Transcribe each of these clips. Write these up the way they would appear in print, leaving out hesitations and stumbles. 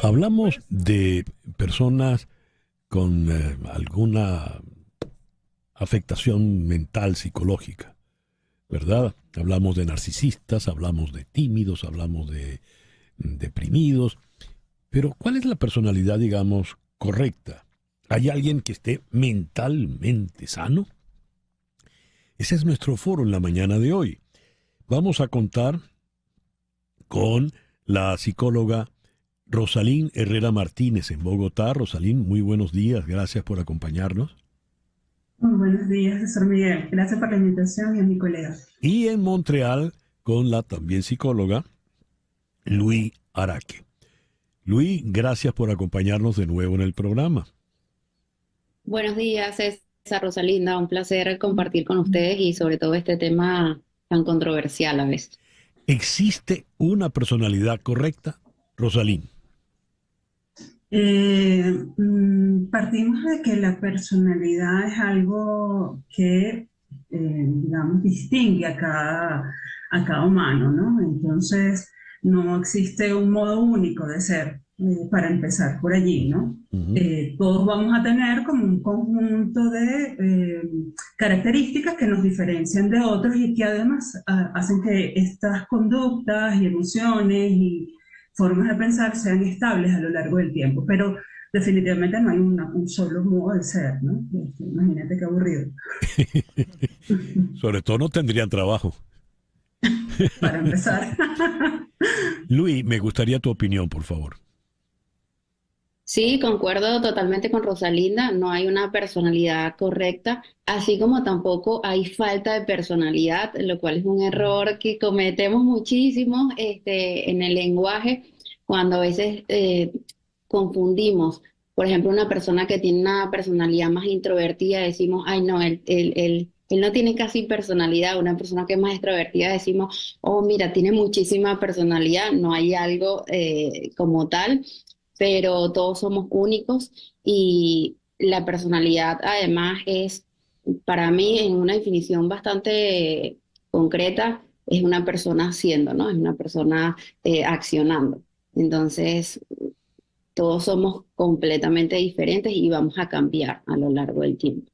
Hablamos de personas con alguna afectación mental, psicológica, ¿verdad? Hablamos de narcisistas, hablamos de tímidos, hablamos de deprimidos, pero ¿cuál es la personalidad, digamos, correcta? ¿Hay alguien que esté mentalmente sano? Ese es nuestro foro en la mañana de hoy. Vamos a contar con la psicóloga Rosalín Herrera Martínez en Bogotá. Rosalín, muy buenos días, gracias por acompañarnos. Muy buenos días, doctor Miguel. Gracias por la invitación y a mi colega. Y en Montreal con la también psicóloga Luis Araque. Luis, gracias por acompañarnos de nuevo en el programa. Buenos días, César, Rosalinda. Un placer compartir con ustedes y sobre todo este tema tan controversial a veces. ¿Existe una personalidad correcta, Rosalín? Partimos de que la personalidad es algo que, digamos, distingue a cada humano, ¿no? Entonces, no existe un modo único de ser, para empezar por allí, ¿no? Ujú. Todos vamos a tener como un conjunto de características que nos diferencian de otros y que además hacen que estas conductas y emociones y formas de pensar sean estables a lo largo del tiempo, pero definitivamente no hay un solo modo de ser, ¿no? Imagínate qué aburrido. Sobre todo no tendrían trabajo. Para empezar. Luis, me gustaría tu opinión, por favor. Sí, concuerdo totalmente con Rosalinda. No hay una personalidad correcta, así como tampoco hay falta de personalidad, lo cual es un error que cometemos muchísimo en el lenguaje cuando a veces confundimos. Por ejemplo, una persona que tiene una personalidad más introvertida, decimos, ay, no, él no tiene casi personalidad. Una persona que es más extrovertida, decimos, oh, mira, tiene muchísima personalidad. No hay algo como tal, pero todos somos únicos y la personalidad además es, para mí, en una definición bastante concreta, es una persona haciendo, ¿no? Es una persona accionando. Entonces, todos somos completamente diferentes y vamos a cambiar a lo largo del tiempo.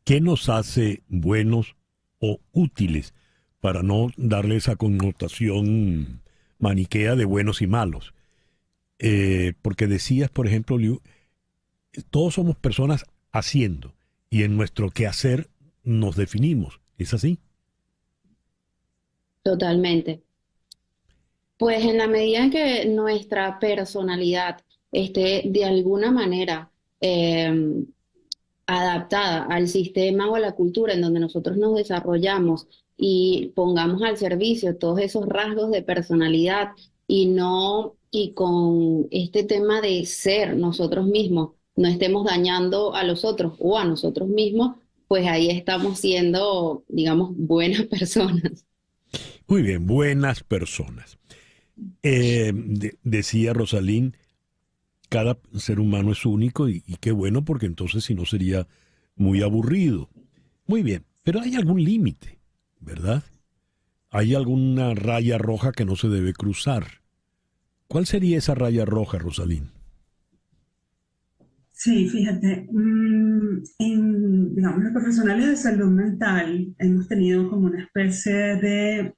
¿Qué nos hace buenos o útiles para no darle esa connotación maniquea de buenos y malos? Porque decías, por ejemplo, Liu, todos somos personas haciendo y en nuestro quehacer nos definimos. ¿Es así? Totalmente. Pues en la medida en que nuestra personalidad esté de alguna manera adaptada al sistema o a la cultura en donde nosotros nos desarrollamos y pongamos al servicio todos esos rasgos de personalidad y no, y con este tema de ser nosotros mismos, no estemos dañando a los otros o a nosotros mismos, pues ahí estamos siendo, digamos, buenas personas. Muy bien, buenas personas. Decía Rosalín, cada ser humano es único y qué bueno porque entonces si no sería muy aburrido. Muy bien, pero hay algún límite, ¿verdad? Hay alguna raya roja que no se debe cruzar. ¿Cuál sería esa raya roja, Rosalín? Sí, fíjate, digamos, los profesionales de salud mental hemos tenido como una especie de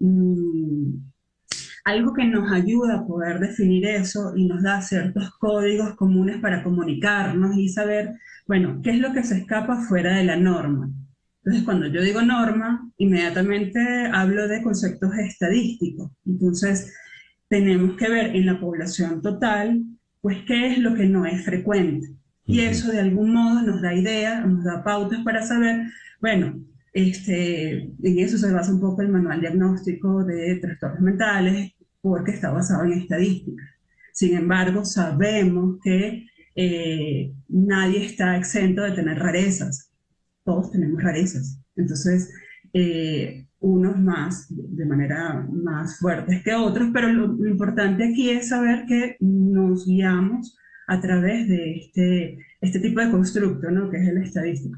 algo que nos ayuda a poder definir eso y nos da ciertos códigos comunes para comunicarnos y saber, bueno, qué es lo que se escapa fuera de la norma. Entonces, cuando yo digo norma, inmediatamente hablo de conceptos estadísticos. Entonces, tenemos que ver en la población total, pues, qué es lo que no es frecuente. Y Ujú. eso de algún modo nos da ideas, nos da pautas para saber, bueno, en eso se basa un poco el manual diagnóstico de trastornos mentales, porque está basado en estadísticas. Sin embargo, sabemos que nadie está exento de tener rarezas. Todos tenemos rarezas. Entonces, unos más, de manera más fuertes que otros, pero lo importante aquí es saber que nos guiamos a través de este tipo de constructo, ¿no? Que es el estadístico.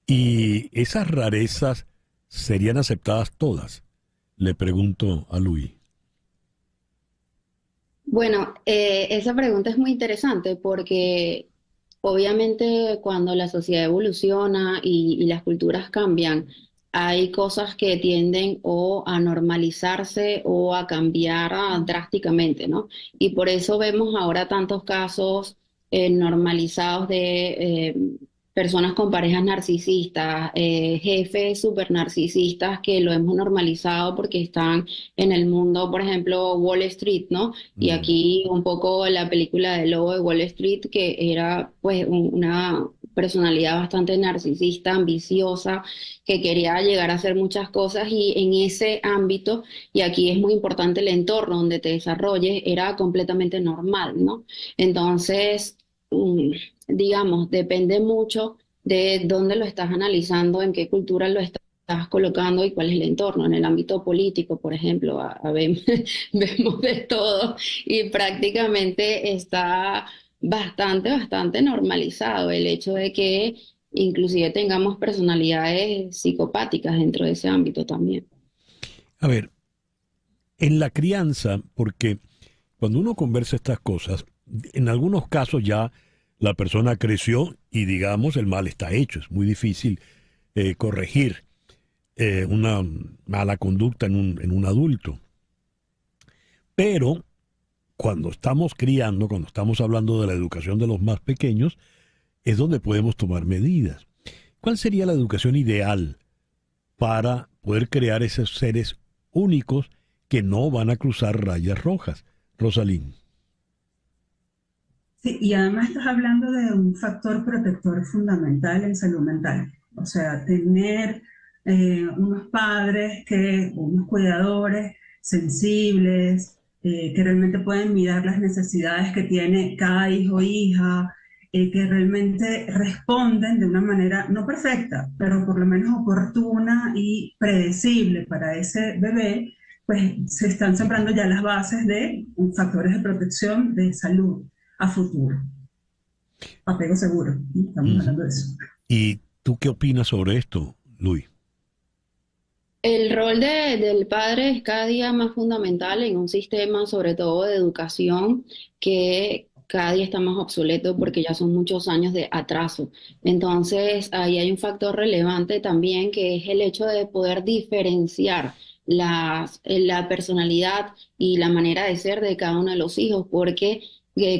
¿Y esas rarezas serían aceptadas todas? Le pregunto a Luis. Bueno, esa pregunta es muy interesante porque obviamente cuando la sociedad evoluciona y las culturas cambian, hay cosas que tienden o a normalizarse o a cambiar drásticamente, ¿no? Y por eso vemos ahora tantos casos normalizados de personas con parejas narcisistas, jefes súper narcisistas que lo hemos normalizado porque están en el mundo, por ejemplo, Wall Street, ¿no? Y Mm. aquí un poco la película de Lobo de Wall Street, que era pues una personalidad bastante narcisista, ambiciosa, que quería llegar a hacer muchas cosas y en ese ámbito, y aquí es muy importante el entorno donde te desarrolles, era completamente normal, ¿no? Entonces, digamos, depende mucho de dónde lo estás analizando, en qué cultura lo estás colocando y cuál es el entorno. En el ámbito político, por ejemplo, vemos de todo y prácticamente está bastante normalizado el hecho de que inclusive tengamos personalidades psicopáticas dentro de ese ámbito también. A ver, en la crianza, porque cuando uno conversa estas cosas, en algunos casos ya la persona creció y digamos el mal está hecho. Es muy difícil corregir una mala conducta en un adulto. Pero cuando estamos criando, cuando estamos hablando de la educación de los más pequeños, es donde podemos tomar medidas. ¿Cuál sería la educación ideal para poder crear esos seres únicos que no van a cruzar rayas rojas? Rosalín. Sí, y además estás hablando de un factor protector fundamental en salud mental. O sea, tener unos padres unos cuidadores sensibles, que realmente pueden mirar las necesidades que tiene cada hijo o hija, que realmente responden de una manera no perfecta, pero por lo menos oportuna y predecible para ese bebé, pues se están sembrando ya las bases de factores de protección de salud a futuro. Apego seguro, ¿no? Estamos Ujú. hablando de eso. ¿Y tú qué opinas sobre esto, Luis? El rol del padre es cada día más fundamental en un sistema, sobre todo de educación, que cada día está más obsoleto porque ya son muchos años de atraso. Entonces, ahí hay un factor relevante también que es el hecho de poder diferenciar la personalidad y la manera de ser de cada uno de los hijos, porque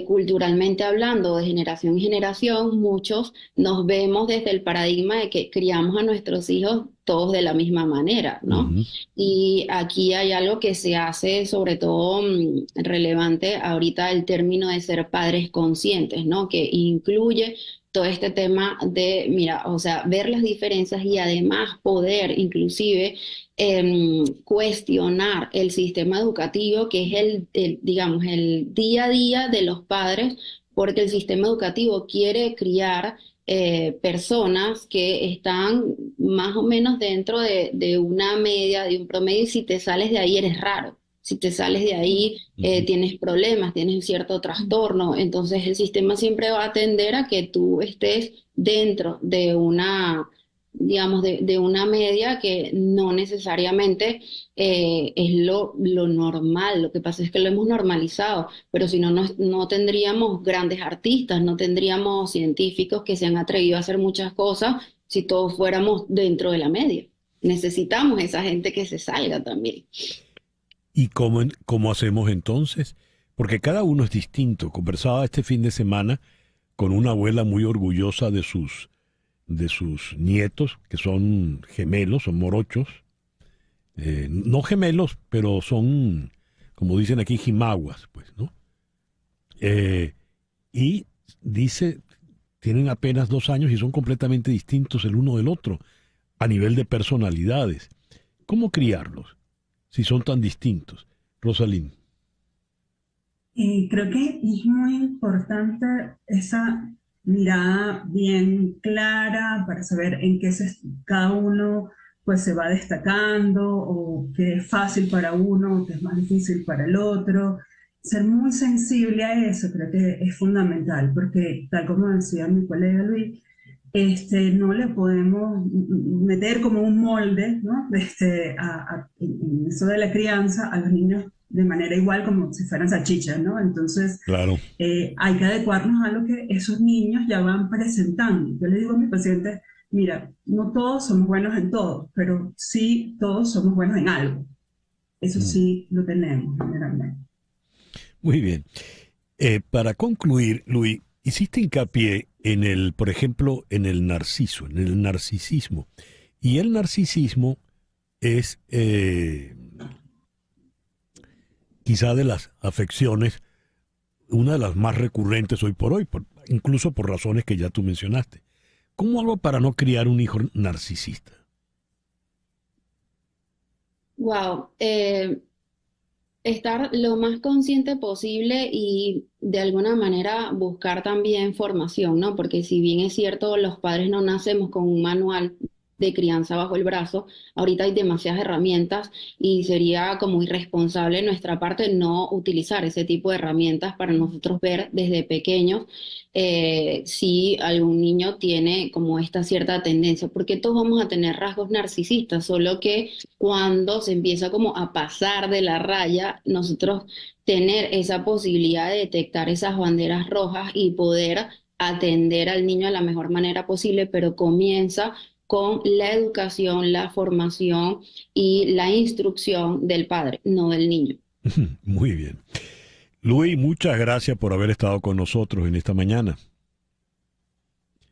culturalmente hablando, de generación en generación, muchos nos vemos desde el paradigma de que criamos a nuestros hijos todos de la misma manera, ¿no? Ujú. Y aquí hay algo que se hace sobre todo relevante ahorita, el término de ser padres conscientes, ¿no? Que incluye todo este tema de, mira, o sea, ver las diferencias y además poder inclusive cuestionar el sistema educativo, que es digamos, el día a día de los padres, porque el sistema educativo quiere criar personas que están más o menos dentro de una media, de un promedio, y si te sales de ahí eres raro. Si te sales de ahí, Ujú. tienes problemas, tienes cierto trastorno. Entonces el sistema siempre va a tender a que tú estés dentro de una, digamos, de una media que no necesariamente es lo normal. Lo que pasa es que lo hemos normalizado, pero si no, no tendríamos grandes artistas, no tendríamos científicos que se han atrevido a hacer muchas cosas si todos fuéramos dentro de la media. Necesitamos esa gente que se salga también. ¿Y cómo hacemos entonces? Porque cada uno es distinto. Conversaba este fin de semana con una abuela muy orgullosa de sus nietos, que son gemelos, son morochos. No gemelos, pero son, como dicen aquí, jimaguas, pues, ¿no? Eh, y dice, tienen apenas 2 años y son completamente distintos el uno del otro a nivel de personalidades. ¿Cómo criarlos si son tan distintos? Rosalind. Y creo que es muy importante esa mirada bien clara para saber en qué cada uno pues se va destacando o qué es fácil para uno o qué es más difícil para el otro. Ser muy sensible a eso creo que es fundamental porque tal como decía mi colega Luis, no le podemos meter como un molde, ¿no? En eso de la crianza a los niños de manera igual como si fueran salchichas, ¿no? Entonces, Claro. hay que adecuarnos a lo que esos niños ya van presentando. Yo le digo a mis pacientes, mira, no todos somos buenos en todo, pero sí todos somos buenos en algo. Eso Mm. sí lo tenemos generalmente. Muy bien. Para concluir, Luis, hiciste hincapié en el, por ejemplo, en el narciso, en el narcisismo. Y el narcisismo es quizá de las afecciones, una de las más recurrentes hoy por hoy, incluso por razones que ya tú mencionaste. ¿Cómo hago para no criar un hijo narcisista? Wow. Estar lo más consciente posible y de alguna manera buscar también formación, ¿no? Porque si bien es cierto, los padres no nacemos con un manual de crianza bajo el brazo, ahorita hay demasiadas herramientas y sería como irresponsable de nuestra parte no utilizar ese tipo de herramientas para nosotros ver desde pequeños si algún niño tiene como esta cierta tendencia, porque todos vamos a tener rasgos narcisistas, solo que cuando se empieza como a pasar de la raya, nosotros tener esa posibilidad de detectar esas banderas rojas y poder atender al niño de la mejor manera posible, pero comienza con la educación, la formación y la instrucción del padre, no del niño. Muy bien. Luis, muchas gracias por haber estado con nosotros en esta mañana.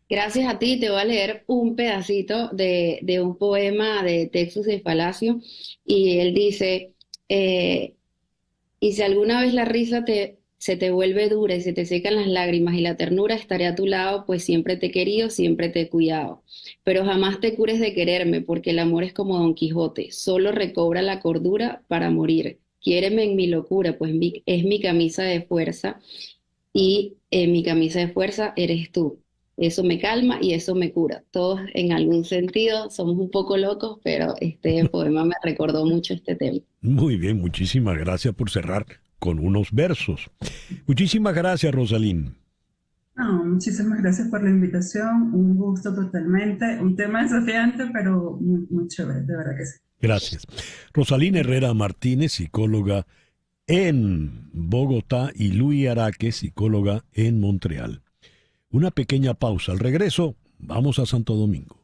Gracias a ti, te voy a leer un pedacito de un poema de Textus de Palacio y él dice, eh, y si alguna vez la risa se te vuelve dura y se te secan las lágrimas y la ternura, estaré a tu lado, pues siempre te he querido, siempre te he cuidado. Pero jamás te cures de quererme, porque el amor es como Don Quijote, solo recobra la cordura para morir. Quiéreme en mi locura, pues es mi camisa de fuerza y mi camisa de fuerza eres tú. Eso me calma y eso me cura. Todos en algún sentido somos un poco locos, pero este poema me recordó mucho este tema. Muy bien, muchísimas gracias por cerrar con unos versos. Muchísimas gracias, Rosalín. No, muchísimas gracias por la invitación, un gusto totalmente, un tema desafiante, pero muy, muy chévere, de verdad que sí. Gracias. Rosalín Herrera Martínez, psicóloga en Bogotá, y Luis Araque, psicóloga en Montreal. Una pequeña pausa. Al regreso, vamos a Santo Domingo.